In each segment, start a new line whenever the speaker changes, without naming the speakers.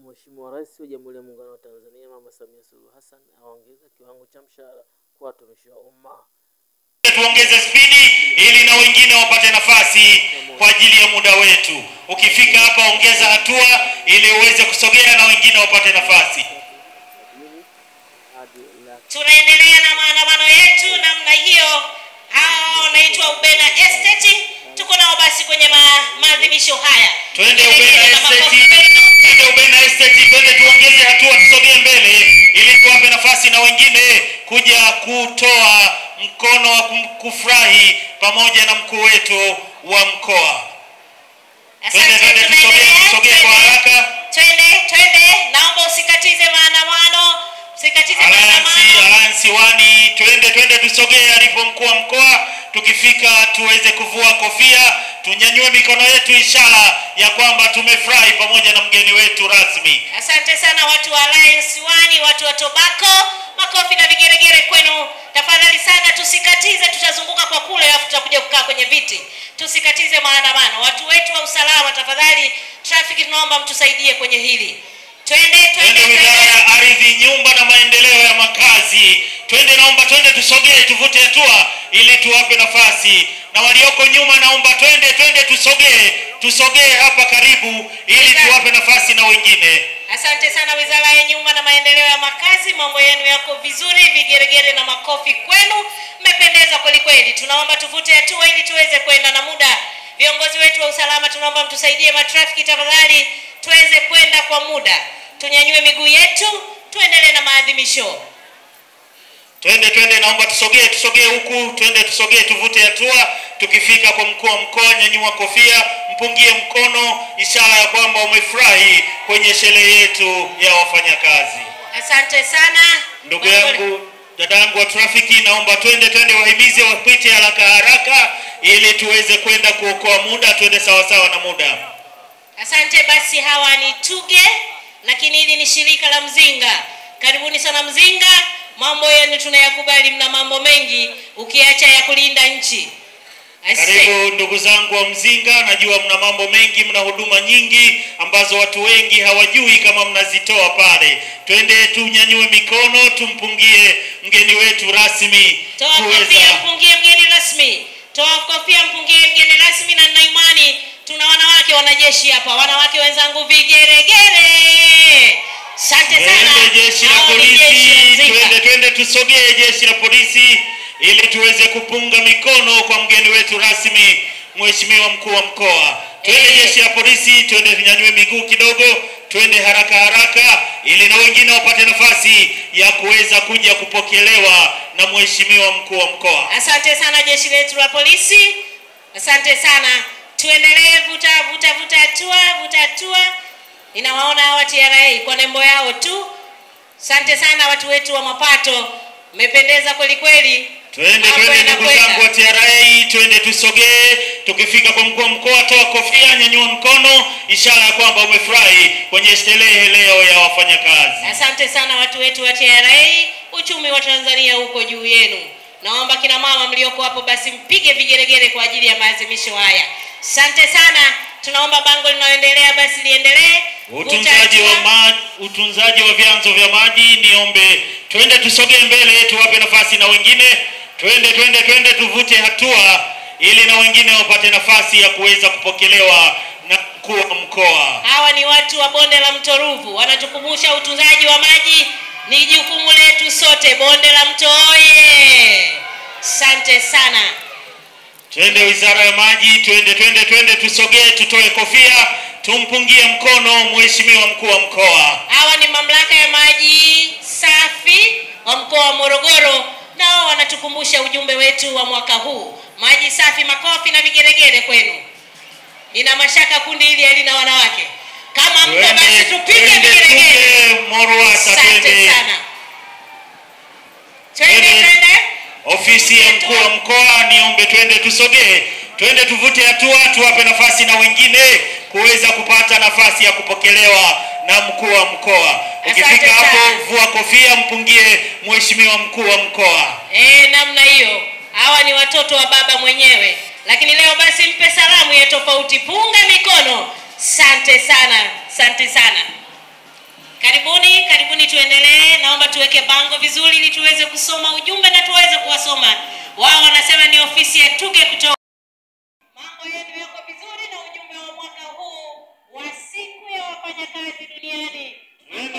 Mheshimiwa Rais wa Jamhuri ya Muungano wa Tanzania Mama Samia Suluhu Hassan aongeza kiwango cha mshahara kwa watumishi wa umma.
Tuongeze spidi ili na wengine wapate nafasi kwa ajili ya muda wetu. Ukifika hapa ongeza hatua ili uweze kusogea na wengine wapate nafasi.
Tunaendelea na maandamano yetu namna hiyo. Hao wanaitwa Ubena Estate. Tuko nao basi kwenye maadhimisho haya.
Twende Ubena Estate. Twende Ubena Estate, twende tuongeze hatua, tusogee mbele ili tuwape nafasi na wengine kuja kutoa mkono wa kufurahi pamoja na mkuu wetu wa mkoa. Twende tusogee kwa haraka.
Twende, naomba usikatize maandamano.
Alliance Wani, twende tusogee alipo mkuu wa mkoa. Tukifika tuweze kuvua kofia, tunyanyue mikono yetu, ishara ya kwamba tumefurahi pamoja na mgeni wetu rasmi.
Asante sana watu wa Alliance Wani, watu wa Tobacco. Makofi na vigeregere kwenu. Tafadhali sana tusikatize, tutazunguka kwa kule alafu tutakuja kukaa kwenye viti. Tusikatize maandamano. Watu wetu wa usalama, tafadhali traffic, tunaomba mtusaidie kwenye hili. Twende
Wizara ya Ardhi, Nyumba na Maendeleo ya Makazi. Naomba tusogee, tuvute hatua ili tuwape nafasi. Na walioko nyuma naomba twende tusogee hapa karibu ili tuwape nafasi na wengine.
Asante sana Wizara ya Nyumba na Maendeleo ya Makazi, mambo yenu yako vizuri, vigeregere na makofi kwenu. Mmependeza kweli kweli. Tunaomba tuvute hatua ili tuweze kwenda na muda. Viongozi wetu wa usalama, tunaomba mtusaidie matrafiki tafadhali, tuweze kwenda kwa muda. Tunyanyue miguu yetu, tuendelee na maadhimisho.
Twende, naomba tusogee huku, tusogee tuvute hatua. Tukifika kwa mkuu wa mkoa, nyanyua kofia, mpungie mkono, ishara ya kwamba umefurahi kwenye sherehe yetu ya wafanyakazi.
Asante sana.
Ndugu yangu, dadangu wa trafiki, naomba twende wahimize wapite haraka ili tuweze kwenda kuokoa muda, twende sawa na muda.
Asante. Basi hawa ni Tuge, lakini hili ni shirika la Mzinga. Karibuni sana Mzinga. Mambo yenu tunayakubali, mna mambo mengi ukiacha ya kulinda nchi.
Karibu ndugu zangu wa Mzinga, najua mna mambo mengi, mna huduma nyingi ambazo watu wengi hawajui kama mnazitoa pale. Twende tunyanyue mikono, tumpungie mgeni wetu rasmi.
Toa kofia, mpungie mgeni rasmi. Toa kofia, mpungie mgeni rasmi. Na nina imani tuna wanawake wanajeshi hapa. Wanawake wenzangu, vigeregere. Asante sana.
Jeshi la polisi, twende tusogee jeshi la polisi ili tuweze kupunga mikono kwa mgeni wetu rasmi, Mheshimiwa mkuu wa mkoa. Twende jeshi la polisi, twende tunyanyue miguu kidogo, twende haraka ili na wengine wapate nafasi ya kuweza kuja kupokelewa na Mheshimiwa mkuu wa mkoa.
Asante sana jeshi letu la polisi. Asante sana. Tuendelee vuta hatua. Ninawaona hawa TRA kwa nembo yao tu. Asante sana watu wetu wa mapato. Mmependeza kweli kweli.
Twende ndugu zangu wa TRA, twende tusogee. Tukifika kwa mkuu wa mkoa, toa kofia, nyanyua mkono, ishara ya kwamba umefurahi kwenye sherehe leo ya wafanyakazi.
Asante sana watu wetu wa TRA. Uchumi wa Tanzania uko juu yenu. Naomba kina mama mlioko hapo basi mpige vigeregere kwa ajili ya maadhimisho haya. Asante sana. Tunaomba bango linaloendelea basi liendelee.
Utunzaji wa vyanzo vya maji, niombe twende tusogee mbele, tuwape nafasi na wengine. Twende tuvute hatua ili na wengine wapate nafasi ya kuweza kupokelewa na mkuu wa mkoa.
Hawa ni watu wa bonde la Mto Ruvu, wanatukumbusha utunzaji wa maji ni jukumu letu sote. Bonde la Mto oye! Asante sana.
Twende Wizara ya Maji, twende tusogee, tutoe kofia, tumpungie mkono Mheshimiwa mkuu wa mkoa.
Hawa ni mamlaka ya maji safi wa mkoa wa Morogoro, nao wanatukumbusha ujumbe wetu wa mwaka huu. Maji safi, makofi na vigeregere kwenu. Nina mashaka kundi hili halina wanawake. Kama mko basi tupige vigeregere. Asante sana. Twende.
Ofisi ya mkuu wa mkoa, niombe twende tusogee, twende tuvute hatua, tuwape nafasi na wengine kuweza kupata nafasi ya kupokelewa na mkuu wa mkoa. Ukifika hapo vua kofia, mpungie Mheshimiwa mkuu wa mkoa.
Namna hiyo. Hawa ni watoto wa baba mwenyewe. Lakini leo basi mpe salamu ya tofauti. Punga mikono. Asante sana. Asante sana. Karibuni, karibuni tuendelee. Naomba tuweke bango vizuri ili tuweze kusoma ujumbe na tuweze kuwasoma. Wao wanasema ni ofisi ya Tuge kutoka. Mambo yenu yako vizuri na ujumbe wa mwaka huu wa siku ya wafanyakazi duniani.
Tuende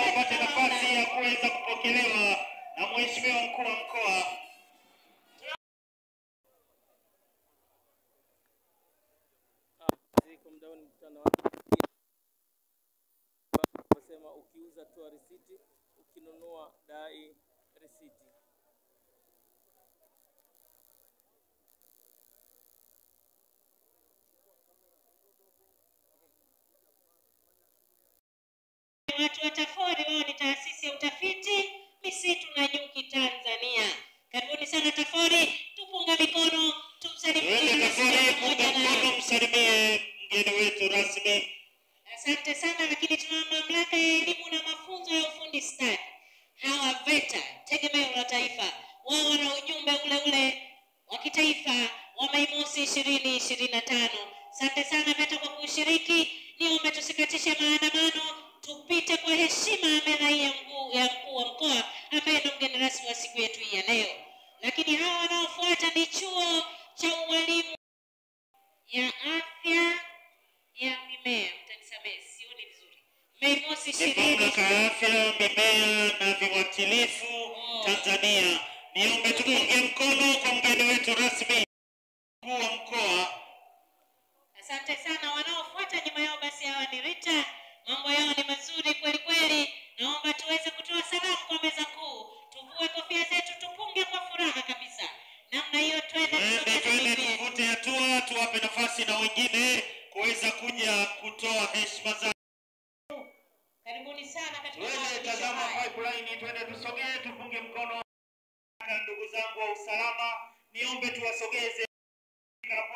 wapate nafasi ya kuweza kupokelewa na Mheshimiwa Mkuu wa Mkoa.
Ukiuza toa risiti, ukinunua dai risiti.
Watu wa TAFORI, wao ni taasisi ya utafiti misitu na nyuki Tanzania. Karibuni sana TAFORI, tupunga mikono, tumsalimie
mgeni wetu rasmi.
Asante sana. Lakini tuna mamlaka ya elimu na mafunzo ya ufundi stadi. Hawa VETA, tegemeo la taifa, wao wana ujumbe ule wa kitaifa wa Mei Mosi 2025. Asante sana VETA kwa kushiriki. Niombe tusikatishe maandamano, tupite kwa heshima meza hii ya mkuu wa mkoa ambaye ndio mgeni rasmi wa siku yetu hii ya leo. Lakini hawa wanaofuata ni chuo cha ualimu ya afya ya mimea. Mtanisamehe, sioni vizuri. Mei Mosi 2025.
Afya, mimea na viuatilifu Tanzania. Niombe tupunge mkono kwa mgeni wetu rasmi mkuu wa mkoa.
Asante sana. Wanaofuata nyuma yao basi hawa ni RITA. Mambo yao ni mazuri kweli kweli. Naomba tuweze kutoa salamu kwa meza kuu. Tuvue kofia zetu, tupunge kwa furaha kabisa. Namna hiyo twende
tuvute hatua, tuwape nafasi na wengine kuweza kuja kutoa heshima zao.
Karibuni sana katika
tazama pipeline, twende tusogee, tupunge mkono. Ndugu zangu wa usalama, niombe tuwasogeze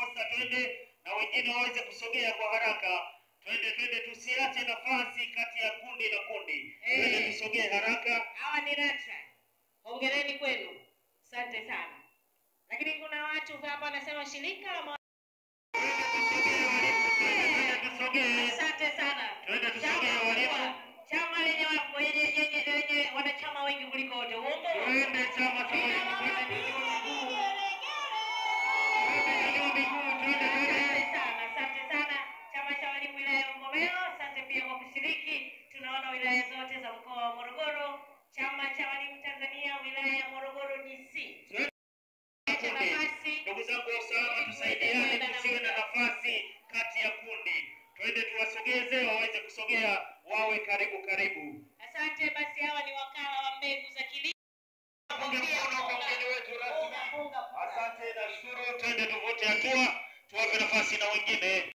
posta, twende na wengine waweze kusogea kwa haraka. Twende tusiache nafasi kati ya kundi na kundi. Twende tusogee haraka.
Hawa ni RATA. Hongereni kwenu. Asante sana. Lakini kuna watu hapa wanasema shirika la asante sana. Chama lenye wanachama wengi kuliko wote. Uongo?
Twende chama cha
Asante sana. Chama cha walimu wilaya ya Mvomero, asante pia kwa kushiriki. Tunaona wilaya zote za mkoa wa Morogoro. Chama cha walimu Tanzania wilaya ya Morogoro DC.
Ndugu zangu wa usalama, tusaidiane tusiwe na nafasi kati ya kundi. Twende tuwasogeze waweze kusogea, wawe karibu.
Asante. Basi hawa ni wakala wa mbegu za kilimo.
Asante na shukuru. Twende tuvute hatua, tuwape nafasi na wengine.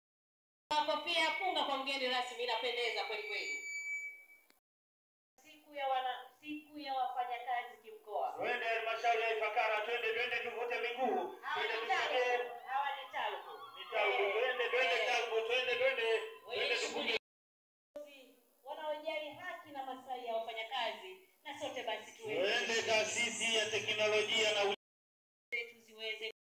Hapo pia punga kwa mgeni rasmi, inapendeza kweli kweli. Siku ya wafanyakazi kimkoa.
Twende halmashauri ya Ifakara, twende tuvute miguu. Twende tusogee.
Hawa ni taluku.
Twende tuvute.
Wanaojali haki na maslahi ya wafanyakazi, na sote basi
twende taasisi ya teknolojia na
tuziweze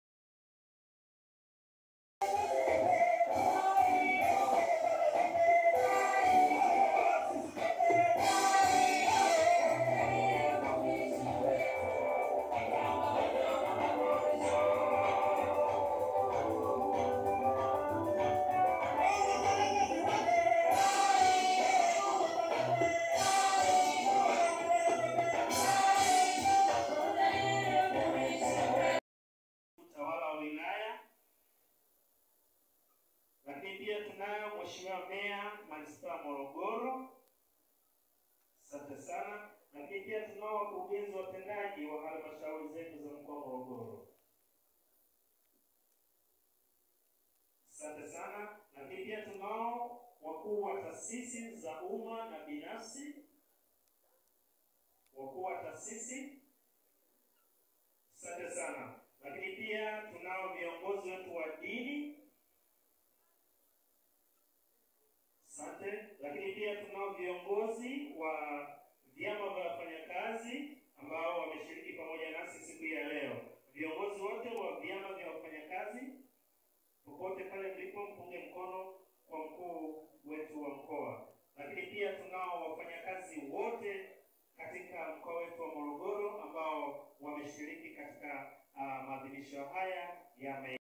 Mheshimiwa Meya Manispaa Morogoro. Asante sana. Lakini pia tunao wakurugenzi watendaji wa halmashauri zetu za mkoa wa Morogoro. Asante sana. Lakini pia tunao wakuu wa taasisi za umma na binafsi. Asante sana. Lakini pia tunao viongozi wetu wa dini. Asante. Lakini pia tunao viongozi wa vyama vya wafanyakazi ambao wameshiriki pamoja nasi siku ya leo. Viongozi wote wa vyama vya wafanyakazi, popote pale mlipo, mpunge mkono kwa mkuu maadhimisho haya yame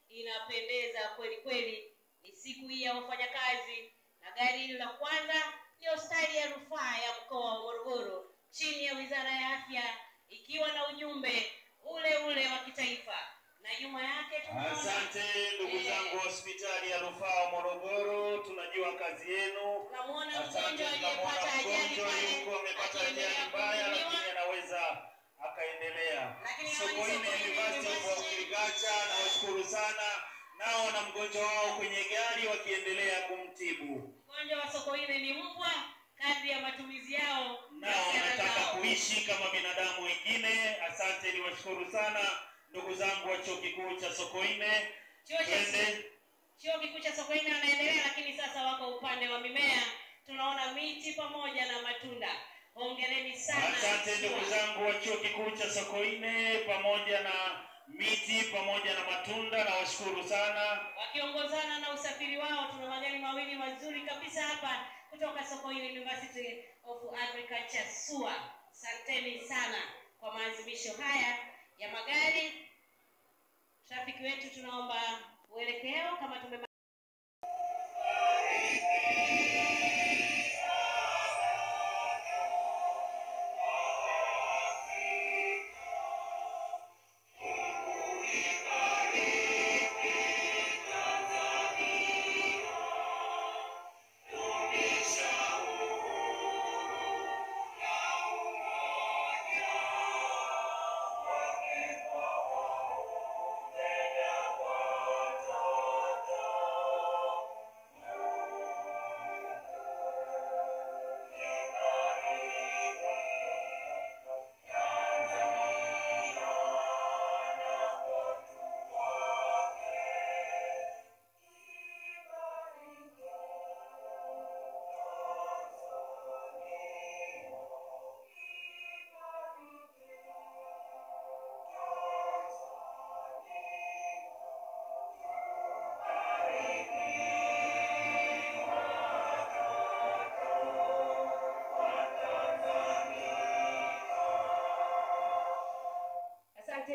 inapendeza kweli kweli. Ni siku hii ya wafanyakazi na gari hili la kwanza ni hospitali ya rufaa ya mkoa wa Morogoro chini ya Wizara ya Afya ikiwa na ujumbe ule ule wa kitaifa. Na nyuma yake tunaona
asante ndugu zangu hospitali ya rufaa wa Morogoro, tunajua kazi yenu.
Tunamuona mgonjwa aliyepata ajali pale,
yuko amepata ajali mbaya lakini anaweza akaendelea. Sokoine University of Agriculture na washukuru sana, nao na mgonjwa wao kwenye gari wakiendelea kumtibu.
Mgonjwa wa Sokoine ni mbwa, kadri ya matumizi yao
nao wanataka kuishi kama binadamu wengine. Asante, ni washukuru sana ndugu zangu wa chuo kikuu cha Sokoine.
Chuo kikuu cha Sokoine wanaendelea, lakini sasa wako upande wa mimea. Tunaona miti pamoja na matunda. Hongereni sana.
Asante ndugu zangu wa chuo kikuu cha Sokoine, pamoja na miti pamoja na matunda, na washukuru sana.
Wakiongozana na usafiri wao, tuna magari mawili mazuri kabisa hapa kutoka Sokoine University of Agriculture SUA. Asanteni sana kwa maadhimisho haya ya magari. Trafiki wetu tunaomba uelekeo kama tume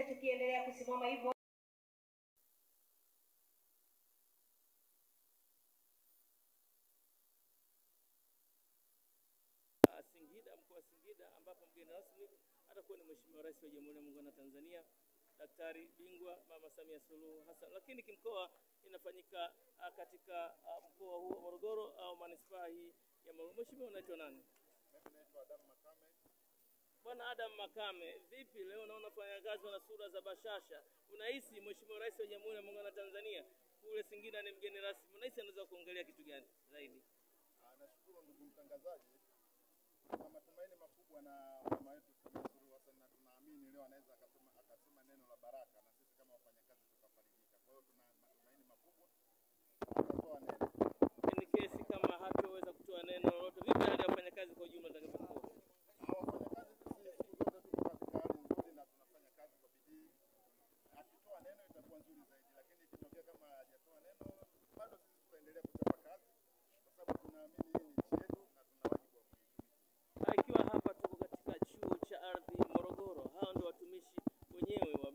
tukiendelea kusimama hivyo.
Singida, mkoa wa Singida, ambapo mgeni rasmi atakuwa ni Mheshimiwa Rais wa Jamhuri ya Muungano wa Tanzania Daktari Bingwa Mama Samia Suluhu Hassan. Lakini kimkoa inafanyika katika mkoa huu wa Morogoro au manispaa hii ya Morogoro. Mheshimiwa, unaitwa nani?
Mimi naitwa Adam Makame.
Bwana Adam Makame, vipi leo naona wafanyakazi wana sura za bashasha. Unahisi Mheshimiwa Rais wa Jamhuri ya Muungano wa Tanzania kule Singida ni mgeni rasmi, unahisi anaweza kuongelea kitu gani zaidi?
Nashukuru ndugu mtangazaji. Tuna matumaini makubwa na mama yetu Samia Suluhu Hassan, na tunaamini leo anaweza akasema neno la baraka na sisi kama wafanyakazi tutafarijika. Kwa hiyo tuna matumaini makubwa atatoa neno.
Ni kesi kama hataweza kutoa neno lolote, vipi hali ya wafanyakazi kwa ujumla takapokuwa?
Wafanyakazi sisi siku zote tuko katika hali nzuri na tunafanya kazi kwa bidii. Akitoa neno itakuwa nzuri zaidi, lakini ikitokea kama hajatoa neno bado sisi tutaendelea kuchapa kazi kwa sababu tunaamini hii ni nchi yetu na tuna wajibu wa kuitumikia.
Ikiwa hapa tuko katika chuo cha ardhi Morogoro, hao ndio watumishi wenyewe wa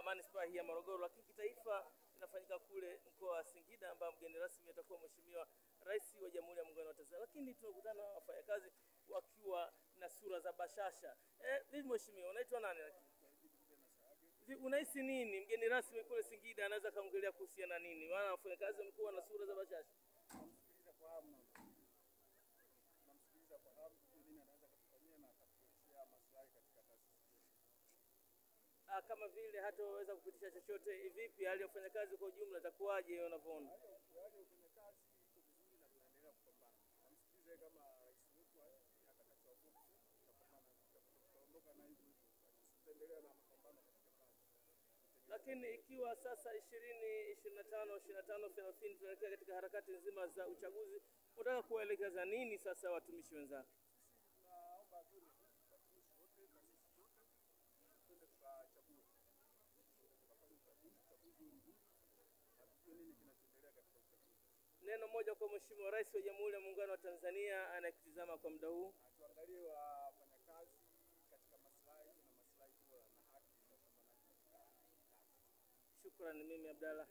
manispaa hii ya Morogoro, lakini kitaifa inafanyika kule mkoa wa Singida, ambapo mgeni rasmi atakuwa Mheshimiwa Rais wa Jamhuri ya Muungano wa Tanzania. Lakini tunakutana na wafanyakazi wakiwa na sura za bashasha. Vipi mheshimiwa, unaitwa nani? Unahisi nini mgeni rasmi kule Singida anaweza kaongelea kuhusiana na nini? Maana wafanyakazi wamekuwa na sura za bashasha.
Namsikiliza kwa hamu nini anaweza kutufanyia na kutuletea maslahi katika taasisi.
Kama vile hataweza kupitisha chochote, vipi hali ya wafanyakazi kwa ujumla itakuwaje unavyoona?
Hali ya wafanyakazi iko vizuri na tunaendelea kupambana. Namsikiliza kama rais wetu atakachoamua tutapambana, tutaondoka na hivyo tutaendelea na mapambano katika kazi.
Lakini ikiwa sasa 25 30 tunaelekea katika harakati nzima za uchaguzi, unataka kuelekeza nini sasa watumishi wenzako?
Tunaomba tu watumishi wote na sisi wote twende tukachague. Tukafanye uchaguzi mzuri. Hatujui nini kinachoendelea katika uchaguzi.
Neno moja kwa Mheshimiwa Rais wa Jamhuri ya Muungano wa Tanzania anayekutizama kwa muda huu.
Tuangalie wafanyakazi katika maslahi na maslahi bora na haki za wafanyakazi.
Shukrani. Mimi Abdalla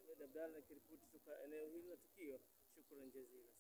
nikiripoti kutoka eneo hili la tukio. Shukrani jazila.